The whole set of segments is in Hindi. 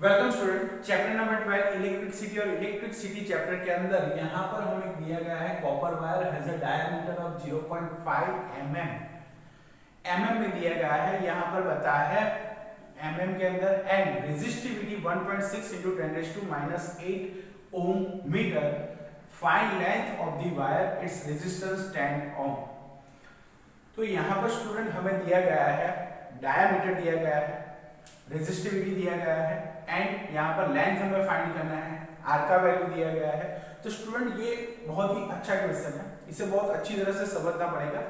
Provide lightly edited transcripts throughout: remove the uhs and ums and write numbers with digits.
Welcome student, chapter number 12 electricity और इलेक्ट्रिसिटी चैप्टर के अंदर यहाँ पर हमें दिया गया है copper wire has a diameter of 0.5 mm में दिया गया है। यहाँ पर बताया है mm के अंदर and resistivity 1.6 into 10⁻⁸ ohm metre. Find length of the wire, it's resistance 10 ohm. तो यहाँ पर स्टूडेंट हमें दिया गया है डायमीटर दिया गया है, रेजिस्टिविटी दिया गया है एंड यहाँ पर लेंथ हमें फाइंड करना है, आर का वैल्यू दिया गया है। तो स्टूडेंट ये बहुत ही अच्छा क्वेश्चन है, इसे बहुत अच्छी तरह से समझना पड़ेगा।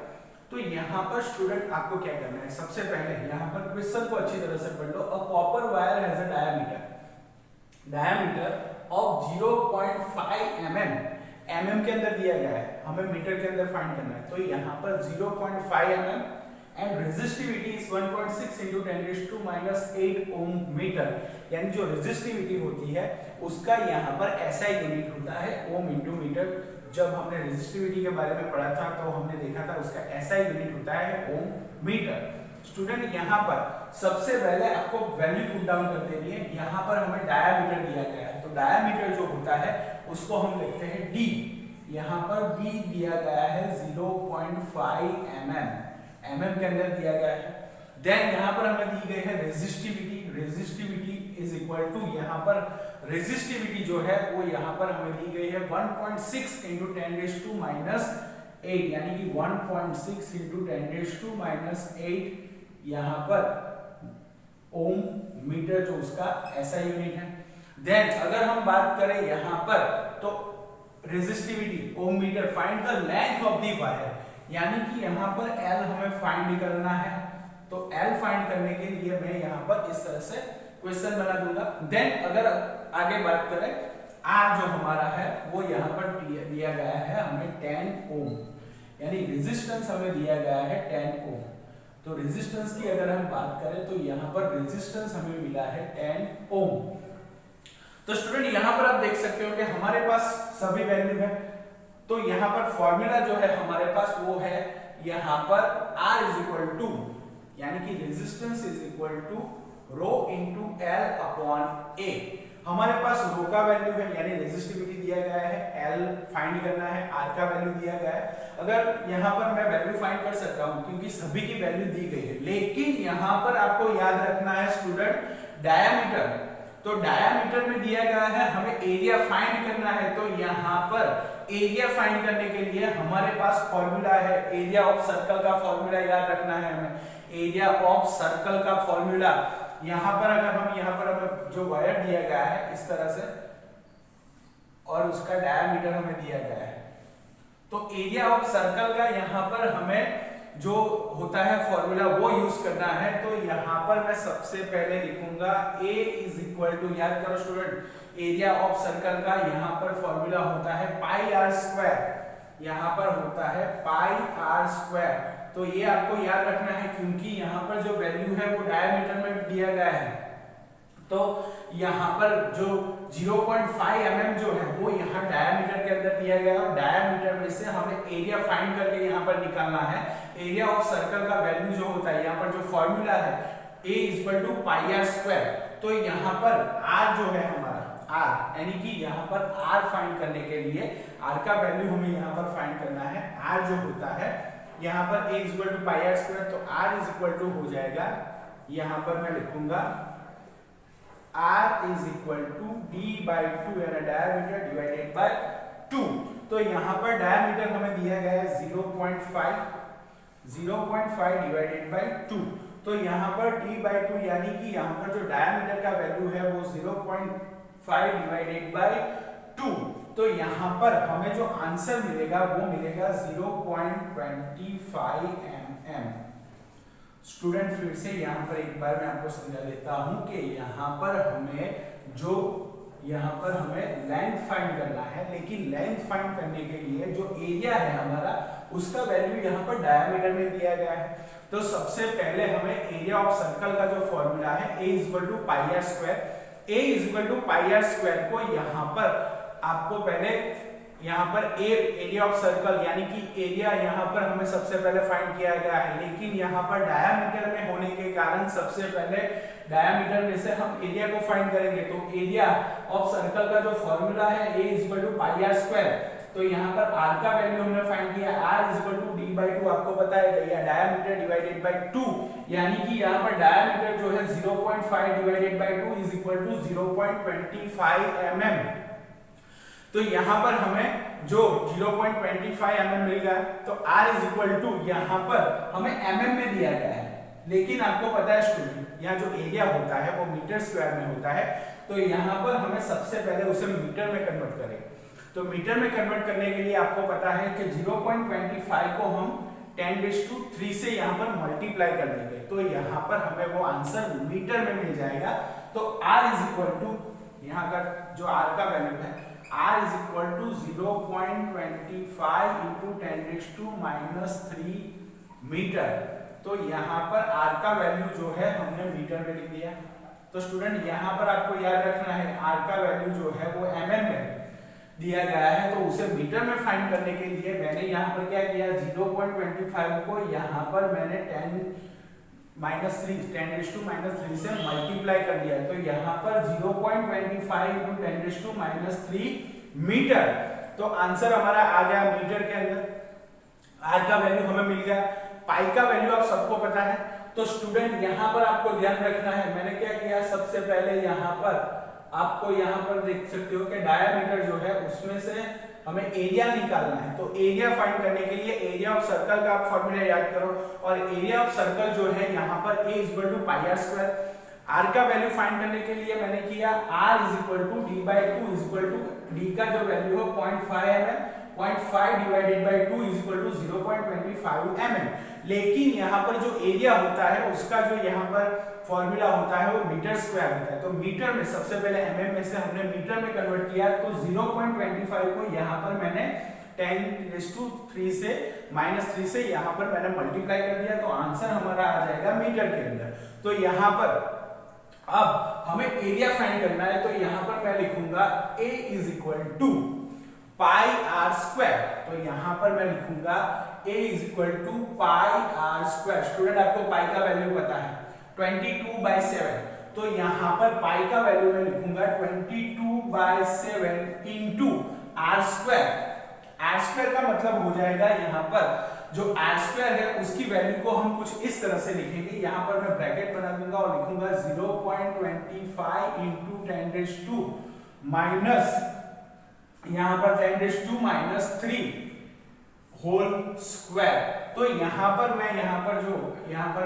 तो यहाँ पर स्टूडेंट आपको क्या करना है, सबसे पहले यहाँ पर क्वेश्चन को अच्छी तरह से पढ़ लो। A copper wire has a diameter of 0.5 mm के अंदर दिया गया है, हमें मीटर के अंदर फाइंड करना है। तो यहाँ पर 0.5 mm and resistivity is 1.6 into 10⁻⁸ ohm metre, यानी जो रेजिस्टिविटी होती है उसका यहाँ पर ऐसा यूनिट होता है ओम इंटू मीटर। जब हमने रेजिस्टिविटी के बारे में पढ़ा था तो हमने देखा था उसका ऐसा यूनिट होता है ओम मीटर। स्टूडेंट यहाँ पर सबसे पहले आपको वैल्यू पुट डाउन कर देनी है। यहाँ पर हमें डायामीटर दिया गया है, तो डायामीटर जो होता है उसको हम लिखते हैं d। यहाँ पर d दिया गया है 0.5 mm के अंदर दिया गया है। देन यहाँ पर हमें दी गई है रेजिस्टिविटी इज इक्वल टू, यहाँ पर रेजिस्टिविटी जो है वो यहाँ पर हमें दी गई है 1.6 into 10⁻⁸, यानी कि 1.6 into 10⁻⁸ यहाँ पर ओम मीटर, जो उसका ऐसा यूनिट है। देन अगर हम बात करें यहाँ पर तो resistivity ohm metre, find the length of the wire, यानी कि यहाँ पर L हमें फाइंड करना है। तो L फाइंड करने के लिए मैं यहाँ पर इस तरह से क्वेश्चन बना दूंगा। देन अगर आगे बात करें R जो हमारा है वो यहाँ पर दिया गया है हमें 10 ओम, यानी रेजिस्टेंस हमें दिया गया है 10 ओम। तो रेजिस्टेंस की अगर हम बात करें तो यहाँ पर रेजिस्टेंस हमें मिला है 10 ओम। तो स्टूडेंट यहाँ पर आप देख सकते हो कि हमारे पास सभी वैल्यू है। तो यहाँ पर फॉर्मूला जो है हमारे पास वो है यहाँ पर R इज इक्वल टू, यानी कि resistance is equal to rho into L upon A। हमारे पास रो का वैल्यू है, यानी रेजिस्टिविटी दिया गया है, L फाइंड करना है, R का वैल्यू दिया गया है। अगर यहाँ पर मैं वैल्यू फाइंड कर सकता हूँ क्योंकि सभी की वैल्यू दी गई है, लेकिन यहाँ पर आपको याद रखना है स्टूडेंट डायामीटर। तो डायामीटर में दिया गया है हमें एरिया फाइंड करना है। तो यहाँ पर एरिया फाइंड करने के लिए हमारे पास फॉर्मूला है, एरिया ऑफ सर्कल का फॉर्मूला याद रखना है हमें, एरिया ऑफ सर्कल का फॉर्मूला। यहाँ पर अगर हम यहाँ पर हमें जो वायर दिया गया है इस तरह से और उसका डायामीटर हमें दिया गया है, तो एरिया ऑफ सर्कल का यहाँ पर हमें जो होता है फॉर्मूला वो यूज करना है। तो यहाँ पर मैं सबसे पहले लिखूंगा A इज इक्वल टू, याद करो स्टूडेंट, एरिया ऑफ सर्कल का यहाँ पर फॉर्मूला होता है पाई आर स्क्वायर, यहाँ पर होता है पाई आर स्क्वायर। तो ये आपको याद रखना है क्योंकि यहाँ पर जो वैल्यू है वो डायमीटर में दिया गया है। तो यहाँ पर जो 0.5 mm जो है वो यहाँ डायमीटर के अंदर दिया गया है। डायमीटर में से हमें एरिया फाइंड करके यहाँ पर निकालना है। एरिया ऑफ सर्कल का वैल्यू जो होता है, यहाँ पर जो फॉर्मूला है A equal to pi R square. तो यहाँ पर R जो है हमारा R, यानी कि यहाँ पर R फाइंड करने के लिए R का वैल्यू हमें यहाँ पर फाइंड करना है। R जो होता है यहाँ पर A equal to pi R square, तो R इज इक्वल टू हो जाएगा, यहाँ पर मैं लिखूंगा R is equal to d/2 यानी डायमीटर डिवाइडेड बाय 2। तो यहाँ पर डायमीटर हमें दिया गया है 0.5 डिवाइडेड बाय 2। तो यहाँ पर d/2 यानी कि यहाँ पर जो डायमीटर का वैल्यू है वो 0.5 डिवाइडेड बाय 2। तो यहाँ पर हमें जो आंसर मिलेगा वो मिलेगा 0.25 mm। स्टूडेंट फिर से यहाँ पर एक बार मैं आपको समझा देता हूँ कि यहाँ पर हमें लेंथ फाइंड करना है, लेकिन लेंथ फाइंड करने के लिए जो एरिया है हमारा उसका वैल्यू यहाँ पर डायमीटर में दिया गया है। तो सबसे पहले हमें एरिया ऑफ सर्कल का जो फॉर्मूला है A equal to pi R square, A equal to pi R square को यहाँ पर आपको पहले यहाँ पर एरिया ऑफ सर्कल यानी कि एरिया यहाँ पर हमें सबसे पहले फाइंड किया गया है, लेकिन यहाँ पर डायामीटर में होने के कारण सबसे पहले डायामीटर में से हम एरिया को फाइंड करेंगे। तो एरिया ऑफ सर्कल का जो फॉर्मूला है A = पाई आर स्क्वायर, तो यहाँ पर r का वैल्यू हमने फाइंड किया, r = d/2 आपको पता है, डायामीटर डिवाइडेड बाय 2, यानी कि यहाँ पर डायामीटर जो है 0.5 डिवाइडेड बाय 2 = 0.25 mm। तो यहाँ पर हमें जो 0.25 mm मिल गया, तो r यहाँ पर हमें mm में दिया गया है, लेकिन आपको पता है स्टूडेंट यहाँ जो एरिया होता है वो मीटर स्क्वायर में होता है, तो यहाँ पर हमें सबसे पहले उसे मीटर में कन्वर्ट करें। तो मीटर में कन्वर्ट करने के लिए आपको पता है कि 0.25 को हम 10⁻³ से यहाँ पर मल्टीप्लाई कर देंगे, तो यहाँ पर हमें वो आंसर मीटर में मिल जाएगा। तो r यहाँ का जो r का वैल्यू है r = 0.25 × 10⁻³ मीटर। तो यहाँ पर r का वैल्यू जो है हमने मीटर में लिख दिया। तो स्टूडेंट यहाँ पर आपको याद रखना है r का वैल्यू जो है वो mm में दिया गया है, तो उसे मीटर में फाइंड करने के लिए मैंने यहाँ पर क्या किया, 0.25 को यहाँ पर मैंने 10⁻³ से मल्टीप्लाई कर दिया, तो यहाँ पर 0.25 × 10⁻³ मीटर। तो आंसर हमारा आ गया मीटर के अंदर। r का वैल्यू हमें मिल गया, पाई का वैल्यू आप सबको पता है। तो स्टूडेंट यहाँ पर आपको ध्यान रखना है, मैंने क्या किया, सबसे पहले यहाँ पर आपको यहाँ पर देख सकते हो कि डायामीटर जो है उसमें से हमें एरिया निकालना है। तो एरिया फाइंड करने के लिए एरिया ऑफ सर्कल का आप फॉर्मूला याद करो, और एरिया ऑफ सर्कल जो है यहाँ पर A = pi R square. r का वैल्यू फाइंड करने के लिए मैंने किया r = d/2 d का जो वैल्यू है 0.5 mm, 0.5 डिवाइडेड बाय 2 = 0.25 mm। लेकिन यहाँ पर जो एरिया होता है उसका जो यहाँ पर फॉर्मूला होता है वो मीटर स्क्वायर होता है। तो मीटर में सबसे पहले mm में से हमने मीटर में कन्वर्ट किया, तो 0.25 को यहाँ पर मैंने 10⁻³ से यहाँ पर मैंने मल्टीप्लाई कर दिया, तो आंसर हमारा आ जाएगा मीटर के अंदर। तो यहाँ पर अब हमें एरिया फाइंड करना है, तो यहाँ पर मैं लिखूंगा A = पाई आर स्क्वायर। तो यहाँ पर मैं लिखूंगा A = pi R square. Student आपको पाई का वैल्यू पता है 22/7, तो यहाँ पर पाई का वैल्यू मैं लिखूंगा 22/7 × r स्क्वायर। r स्क्वायर का मतलब हो जाएगा यहाँ पर जो r स्क्वायर है उसकी वैल्यू को हम कुछ इस तरह से लिखेंगे, यहाँ पर मैं ब्रैकेट बना दूंगा और लिखूंगा 0.25 × यहाँ पर 10⁻³ होल स्क्वायर। तो यहाँ पर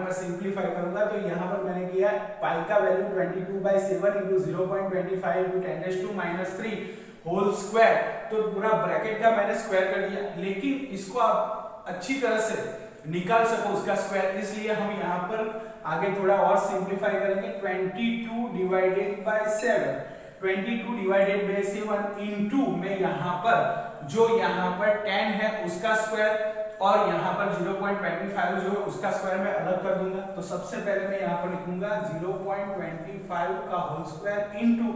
मैं सिंपलीफाई करूंगा, तो यहाँ पर मैंने किया पाई का वैल्यू 22/7 × 0.25 × 10⁻³ होल स्क्वायर। तो पूरा ब्रैकेट का मैंने स्क्वायर कर दिया, लेकिन इसको आप अच्छी तरह से निकाल सको उसका स्क्वायर, इसलिए हम यहाँ पर आगे थोड़ा और सिंपलीफाई करेंगे। 22/7 इनटू में यहाँ पर जो यहाँ पर 10 है उसका स्क्वायर और यहाँ पर 0.25 जो है उसका स्क्वायर मैं अलग कर दूंगा। तो सबसे पहले मैं यहाँ पर लिखूंगा 0.25 का होल स्क्वायर इनटू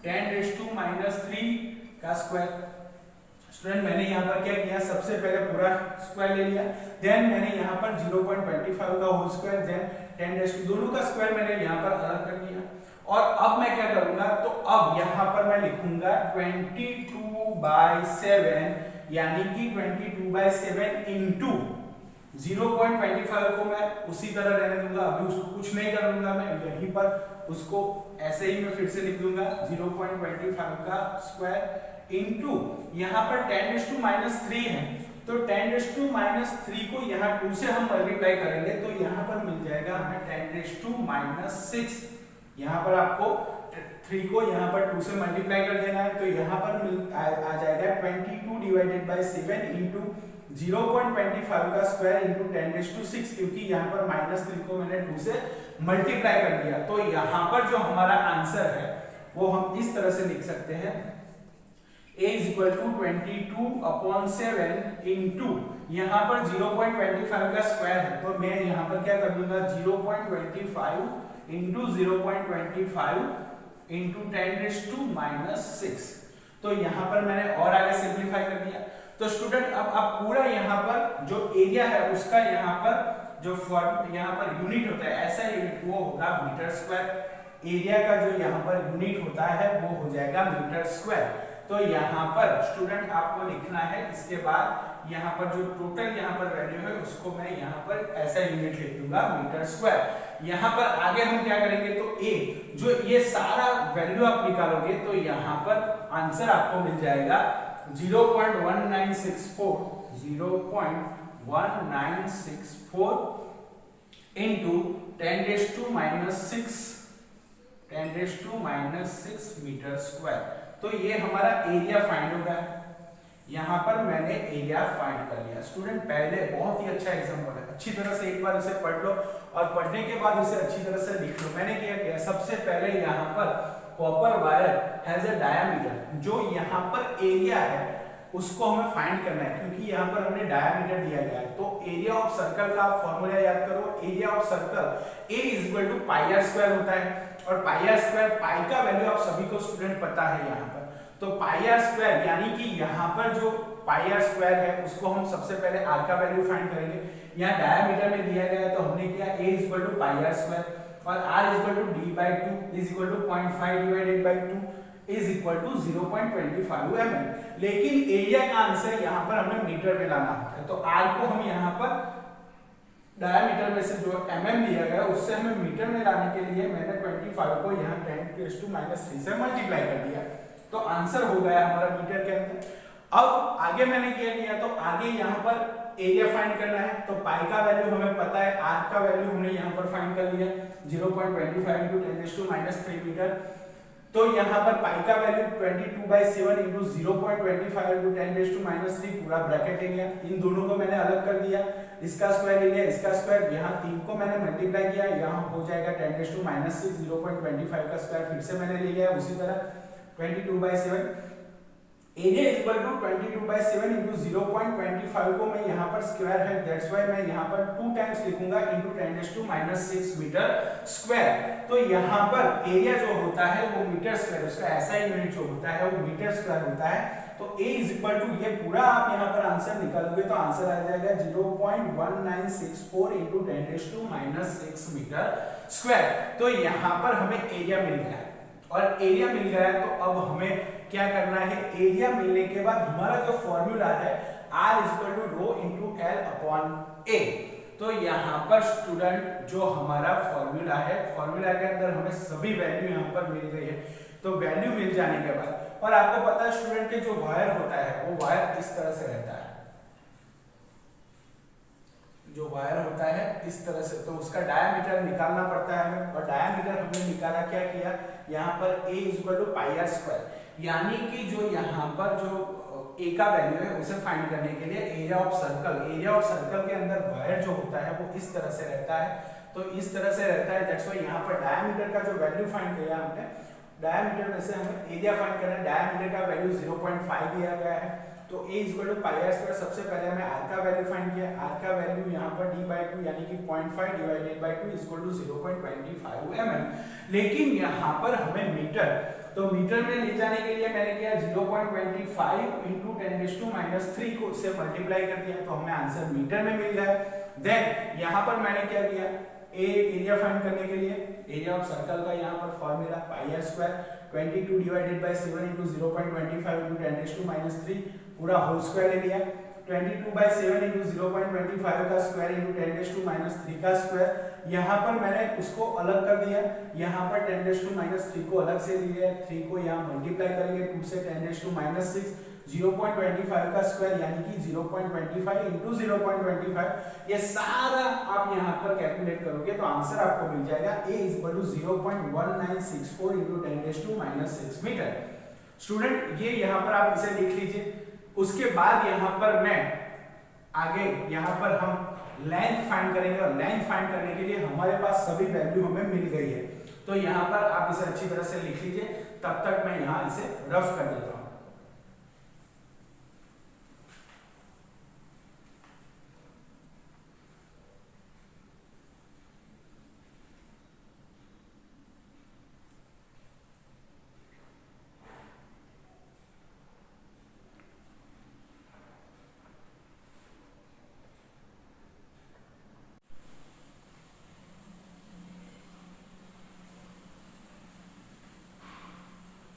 10⁻³ का स्क्वायर। स्टूडेंट मैंने यहाँ पर क्या किया, सबसे पहले पूरा स्क्वायर ले लिया, देन मैंने यहाँ पर 0.25 का होल स्क्वायर, देन 10⁻², दोनों का स्क्वायर मैंने यहाँ पर अलग कर दिया। और अब मैं क्या करूंगा, तो अब यहाँ पर मैं लिखूंगा 22/7 यानी कि 22/7 इनटू 0.25 को मैं उसी तरह रहने दूंगा, अभी उसको कुछ नहीं कर दूंगा, मैं यहीं पर उसको ऐसे ही मैं फिर से लिख दूंगा 0.25 का स्क्वायर इनटू यहाँ पर 10⁻³ है, तो 10⁻³ को यहाँ 2 से हम मल्टीप्लाई करेंगे, तो यहाँ पर मिल जाएगा हमें 10⁻6। यहाँ पर आपको 3 को यहाँ पर 2 से मल्टीप्लाई कर देना है, तो यहाँ पर आ जाएगा 22/7 इनटू 0.25 का स्क्वायर इनटू 10⁻6, क्योंकि यहाँ पर -3 को मैंने 2 से मल्टीप्लाई कर दिया। तो यहाँ पर जो हमारा आंसर है वो हम इस तरह से लिख सकते हैं, A = 22/7 इनटू यहाँ पर 0.25 का स्क्वायर है, तो मैं यहाँ पर क्या कर दूंगा 0.25 इनटू 0.25 इनटू 10⁻6। तो यहाँ पर मैंने और आगे सिंप्लीफाई कर दिया। तो स्टूडेंट अब आप पूरा यहाँ पर जो एरिया है उसका यहाँ पर जो यहाँ पर यूनिट होता है ऐसा यूनिट वो होगा मीटर स्क्वायर। एरिया का जो यहाँ पर यूनिट होता है वो हो जाएगा मीटर स्क्वायर। तो यहाँ पर स्टूडेंट आपको लिखना है, इसके बाद यहाँ पर जो टोटल यहाँ पर वैल्यू है उसको मैं यहाँ पर ऐसा यूनिट लिख दूंगा मीटर स्क्वायर। यहाँ पर आगे हम क्या करेंगे, तो ए जो ये सारा वैल्यू आप निकालोगे तो यहाँ पर आंसर आपको मिल जाएगा 0.1964 into 10⁻⁻6 मीटर स्क्वायर। तो ये हमारा एरिया फाइंड होगा। यहाँ पर मैंने एरिया फाइंड कर लिया। स्टूडेंट पहले बहुत ही अच्छा एग्जांपल है, अच्छी तरह से एक बार इसे पढ़ लो और पढ़ने के बाद इसे अच्छी तरह से लिख लो। मैंने क्या किया, सबसे पहले यहाँ पर copper wire has a diameter, जो यहाँ पर एरिया है उसको हमें फाइंड करना है, क्योंकि यहाँ पर हमने डायामीटर दिया गया है। तो एरिया ऑफ सर्कल का आप फॉर्मूला याद करो, area of circle A equal to pi R square होता है, और पाई आर स्क्वायर, पाई का वैल्यू आप सभी को स्टूडेंट पता है यहाँ पर। तो पाई आर स्क्वायर यानी कि यहाँ पर जो पाई आर स्क्वायर है उसको हम सबसे पहले आर का वैल्यू फाइंड करेंगे। यहाँ डायामीटर में दिया गया है तो हमने किया A equal to pi R square और R equal to d/2 is equal to 0.5 divided by 2 is equal to 0.25 mm। लेकिन एरिया का आंसर यहाँ पर हमें मीटर में लाना होता है। तो R को हम यहाँ पर डायमीटर में से जो mm दिया गया उससे हमें मीटर में लाने के लिए मैंने 25 को यहाँ 10⁻³ से मल्टीप्लाई कर दिया। तो आंसर हो गया हमारा मीटर के अंदर। अब आगे मैंने क्या किया, तो आगे यहाँ पर एरिया फाइंड करना है। तो पाई का वैल्यू हमें पता है, आर का वैल्यू हमने यहाँ पर फाइंड कर लिया 0.25 × 10⁻³ मीटर। तो यहाँ पर पाई का वैल्यू 22/7 × 0.25 × 10⁻³ पूरा ब्रैकेट ले लिया। इन दोनों को मैंने अलग कर दिया, इसका स्क्वायर ले लिया, इसका स्क्वायर, यहाँ 3 को मैंने मल्टीप्लाई किया, यहाँ हो जाएगा 10⁻⁻6 0.25 का स्क्वायर फिर से मैंने ले लिया। उसी तरह 22/7 एरिया इक्वल टू 22/7 × 0.25 को मैं यहाँ पर स्क्वायर है, दैट्स व्हाई मैं यहाँ पर 2 टाइम्स लिखूंगा इनटू 10⁻⁻6 मीटर स्क्वायर। तो यहाँ पर एरिया जो होता है वो मीटर स्क्वायर, उसका ऐसा यूनिट जो होता है वो मीटर स्क्वायर होता है। तो A इक्वल टू ये पूरा आप यहाँ पर आंसर निकालोगे तो आंसर आ जाएगा 0.1964 × 10⁻⁻6 मीटर स्क्वायर। तो यहाँ पर हमें एरिया मिल गया, और एरिया मिल गया तो अब हमें क्या करना है, एरिया मिलने के बाद हमारा जो फॉर्मूला है R equal to rho into L/A। तो यहाँ पर स्टूडेंट जो हमारा फॉर्मूला है, फॉर्मूला के अंदर हमें सभी वैल्यू यहाँ पर मिल गई है। तो वैल्यू मिल जाने के बाद, और आपको पता है स्टूडेंट के जो वायर होता है वो वायर इस तरह से रहता है, जो वायर होता है इस तरह से, तो उसका डायमीटर निकालना पड़ता है हमें। और डायमीटर हमने निकाला, क्या किया, यहाँ पर A equal to pi R square, यानी कि जो यहाँ पर जो A का वैल्यू है उसे फाइंड करने के लिए area of circle, area of circle के अंदर वायर जो होता है वो इस तरह से रहता है। तो इस तरह से रहता है, दैट्स व्हाई यहाँ पर डायमीटर का जो वैल्यू फाइंड किया हमने, डायमीटर में से हमें एरिया फाइंड करना है। डायमीटर का वैल्यू 0.5 दिया गया है। तो A equal to pi R square, सबसे पहले हमें R का वैल्यू फाइंड किया, R का वैल्यू यहाँ पर d/2 यानी कि 0.5 divided by 2 equal to 0.25 mm। लेकिन यहाँ पर हमें मीटर, तो मीटर में ले जाने के लिए मैंने किया 0.25 × 10⁻³ को से मल्टीप्लाई कर दिया, तो हमें आंसर मीटर में मिल गया। देन यहाँ पर मैंने क्या किया, एरिया फाइंड करने के लिए एरिया ऑफ सर्कल का यहाँ पर formula pi R square 22 divided by 7 × 0.25 × 10⁻³ पूरा होल स्क्वायर ले लिया। 22/7 × 0.25 का स्क्वायर × 10⁻³ का स्क्वायर, यहाँ पर मैंने उसको अलग कर दिया, यहाँ पर 10⁻³ को अलग से लिया, 3 को यहाँ मल्टीप्लाई करेंगे 2 से 10⁻⁶ 0.25 का स्क्वायर यानी कि 0.25 × 0.25, ये सारा आप यहाँ पर कैलकुलेट करोगे तो आंसर आपको मिल जाएगा A equal to 0.1964 × 10⁻⁶ metre. Student ये यहाँ पर आप इसे लिख लीजिए। उसके बाद यहाँ पर मैं आगे यहाँ पर हम लेंथ फाइंड करेंगे, और लेंथ फाइंड करने के लिए हमारे पास सभी वैल्यू हमें मिल गई है। तो यहाँ पर आप इसे अच्छी तरह से लिख लीजिए, तब तक मैं यहाँ इसे रफ कर देता हूँ।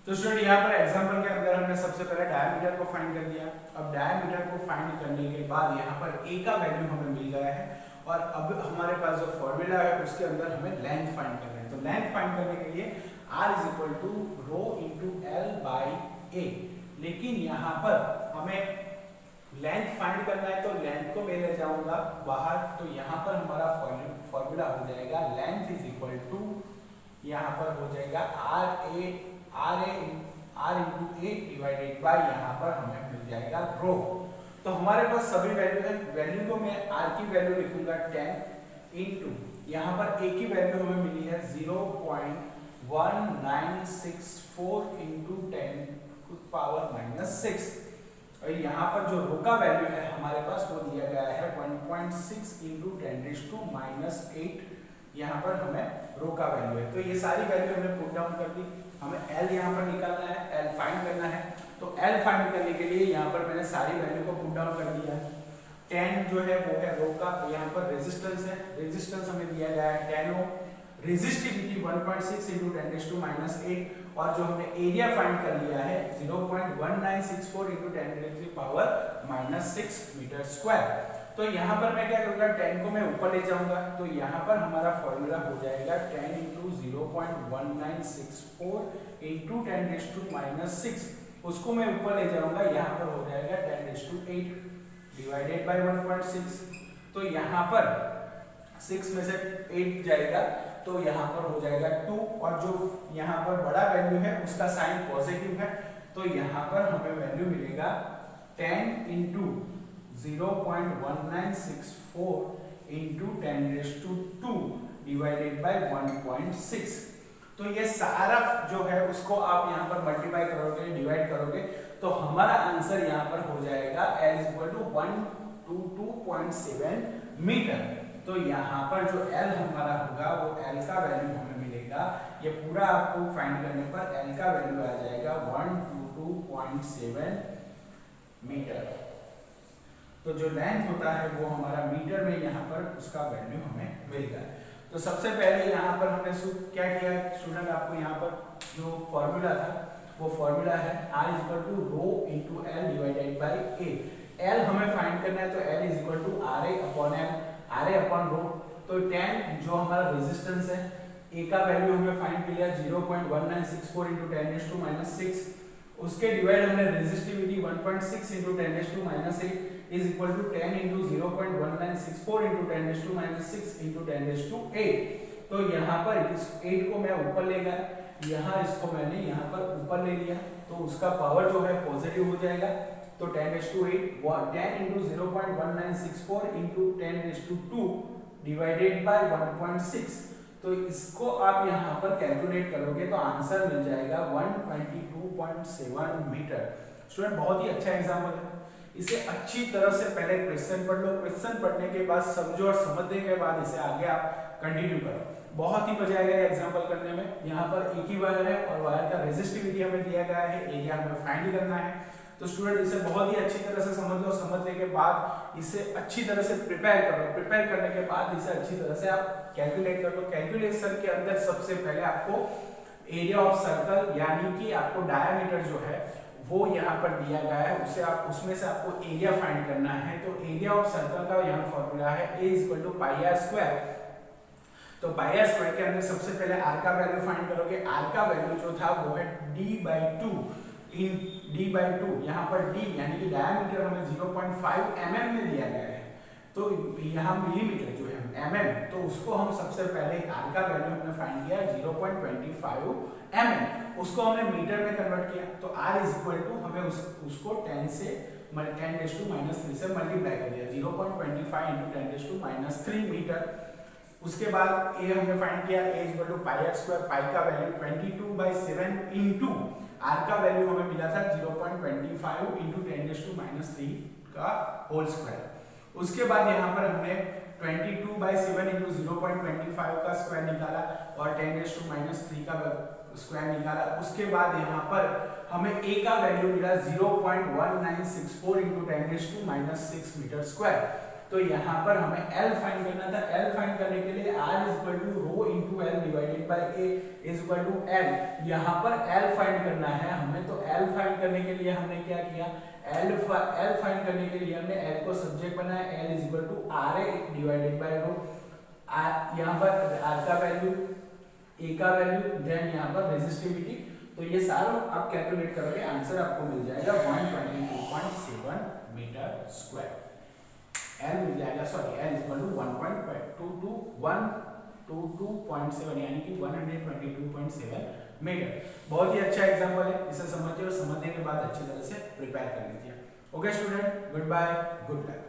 तो स्टूडेंट यहाँ पर एग्जांपल के अंदर हमने सबसे पहले डायमीटर को फाइंड कर दिया। अब डायमीटर को फाइंड करने के बाद यहाँ पर a का वैल्यू हमें मिल गया है और अब हमारे पास जो फॉर्मूला है उसके अंदर हमें लेंथ फाइंड करना है। तो लेंथ फाइंड करने के लिए r is equal to rho into L by A, लेकिन यहाँ पर हमें लेंथ फाइंड करना है तो लेंथ को मैं ले जाऊंगा बाहर, तो यहाँ पर हमारा फॉर्मूला हो जाएगा लेंथ इज इक्वल टू, यहाँ पर हो जाएगा r into A divided by यहाँ पर हमें मिल जाएगा रो। तो हमारे पास सभी वैल्यू है, वैल्यू को मैं r की वैल्यू लिखूंगा 10 इंटू यहाँ पर a की वैल्यू हमें मिली है 0.1964 इंटू 10⁻⁻6 और यहाँ पर जो रो का वैल्यू है हमारे पास वो दिया गया है 1.6 इंटू 10⁻⁻8, यहाँ पर हमें रो का वैल्यू है। तो ये सारी वैल्यू हमने पुट डाउन कर दी, हमें L यहाँ पर निकालना है, L फाइंड करना है। तो L फाइंड करने के लिए यहाँ पर मैंने सारी वैल्यू को पुट डाउन कर दिया है। 10 जो है वो है रो का, यहाँ पर रेजिस्टेंस है, रेजिस्टेंस हमें दिया गया है 10 ओम, रेजिस्टिविटी 1.6 इंटू 10⁻⁸ और जो हमने एरिया फाइंड कर लिया है 0.1964 इंटू 10⁻⁻6 मीटर स्क्वायर। तो यहाँ पर मैं क्या करूँगा, 10 को मैं ऊपर ले जाऊंगा, तो यहाँ पर हमारा फॉर्मूला हो जाएगा 10 इंटू 0.1964 इंटू 10⁻⁻6, उसको मैं ऊपर ले जाऊंगा, यहाँ पर हो जाएगा 10⁸ डिवाइडेड बाय 1.6। तो यहाँ पर 6 में से 8 जाएगा तो यहाँ पर हो जाएगा 2 और जो यहाँ पर बड़ा वैल्यू है उसका साइन पॉजिटिव है, तो यहाँ पर हमें वैल्यू मिलेगा 10 इंटू 0.1964 इंटू 10⁻² डिवाइडेड बाय 1.6। तो ये सारा जो है उसको आप यहाँ पर मल्टीप्लाई करोगे, डिवाइड करोगे, तो हमारा आंसर यहाँ पर हो जाएगा L = 122.7 मीटर। तो यहाँ पर जो L हमारा होगा वो L का वैल्यू हमें मिलेगा, ये पूरा आपको फाइंड करने पर L का वैल्यू आ जाएगा 122.7 मीटर। तो जो लेंथ होता है वो हमारा मीटर में यहाँ पर उसका वैल्यू हमें मिल गया। तो सबसे पहले यहाँ पर हमने क्या किया स्टूडेंट, आपको यहाँ पर जो फॉर्मूला था वो फॉर्मूला है R = rho into L divided by A. L हमें फाइंड करना है तो L = RA अपॉन रो। तो 10 जो हमारा रेजिस्टेंस है, A का वैल्यू हमें फाइंड किया 0.1964 इंटू 10⁻⁻6, उसके डिवाइड हमने resistivity 1.6 into 10⁻⁻8 is equal to 10 into 0.1964 into 10⁻⁻6 into 10⁻⁸। तो यहाँ पर इस 8 को मैं ऊपर ले गया, यहाँ इसको मैंने यहाँ पर ऊपर ले लिया, तो उसका पावर जो है पॉजिटिव हो जाएगा। तो 10⁸ 10 into 0.1964 into 10⁻² डिवाइडेड बाय 1.6। तो इसको आप यहाँ पर कैलकुलेट करोगे तो आंसर मिल जाएगा 122.7 मीटर। स्टूडेंट बहुत ही अच्छा एग्जाम्पल है, इसे अच्छी तरह से पहले क्वेश्चन पढ़ लो, क्वेश्चन पढ़ने के बाद समझो और समझने के बाद इसे आगे आप कंटिन्यू करो, बहुत ही मजा आएगा एग्जांपल करने में। यहाँ पर एक ही वायर है और वायर का रेजिस्टिविटी हमें दिया गया है, एरिया हमें फाइंड करना है। तो स्टूडेंट इसे बहुत ही अच्छी तरह से समझ लो, समझने के बाद इसे अच्छी तरह से प्रिपेयर करो, प्रिपेयर करने के बाद इसे अच्छी तरह से आप कैलकुलेट कर लो। कैलकुलेशन के अंदर सबसे पहले आपको एरिया ऑफ सर्कल यानी कि आपको डायमीटर जो है वो यहाँ पर दिया गया है, उसमें से आपको एरिया फाइंड करना है। तो एरिया ऑफ सर्कल का यहाँ फॉर्मूला है A = πr²। तो πr² के अंदर सबसे पहले r का वैल्यू फाइंड करोगे, r का वैल्यू जो था वो है d/2 इन d/2, यहाँ पर d यानी कि डायमीटर हमें 0.5 mm में दिया गया है, तो यहाँ मिलीमीटर जो है mm, तो उसको हम सबसे पहले r का वैल्यू हमने फाइंड किया 0.25 mm, उसको हमने मीटर में कन्वर्ट किया। तो R = हमें उसको 10⁻³ से मल्टीप्लाई कर दिया, 0.25 इंटू 10⁻³ मीटर। उसके बाद A हमने फाइंड किया, A = πr², पाई का वैल्यू 22/7 इंटू R का वैल्यू हमें मिला था 0.25 इंटू 10⁻³ का होल स्क्वायर। उसके बाद यहाँ पर हमने 22/7 इंटू 0.25 का स्क्वायर निकाला और 10⁻³ का स्क्वायर निकाला। उसके बाद यहाँ पर हमें A का वैल्यू मिला 0.1964 इंटू 10⁻⁻6 मीटर स्क्वायर। तो यहाँ पर हमें L फाइंड करना था। L फाइंड करने के लिए R is equal to rho into L divided by A is equal to L। यहाँ पर L फाइंड करना है हमें, तो L फाइंड करने के लिए हमने क्या किया, L फाइंड करने के लिए हमने L को सब्जेक्ट बनाया, L is equal to RA divided by rho. यहाँ पर R का वैल्यू, A का वैल्यू, देन यहाँ पर रेजिस्टिविटी। तो ये सारा आप कैलकुलेट करोगे, आंसर आपको मिल जाएगा 122.7 मीटर स्क्वायर। L मिल जाएगा, सॉरी L इक्वल टू 122.7 यानी कि 122.7 मीटर। बहुत ही अच्छा एग्जांपल है, इसे समझिए और समझने के बाद अच्छी तरह से प्रिपेयर कर लीजिए। Okay student, good bye, good luck.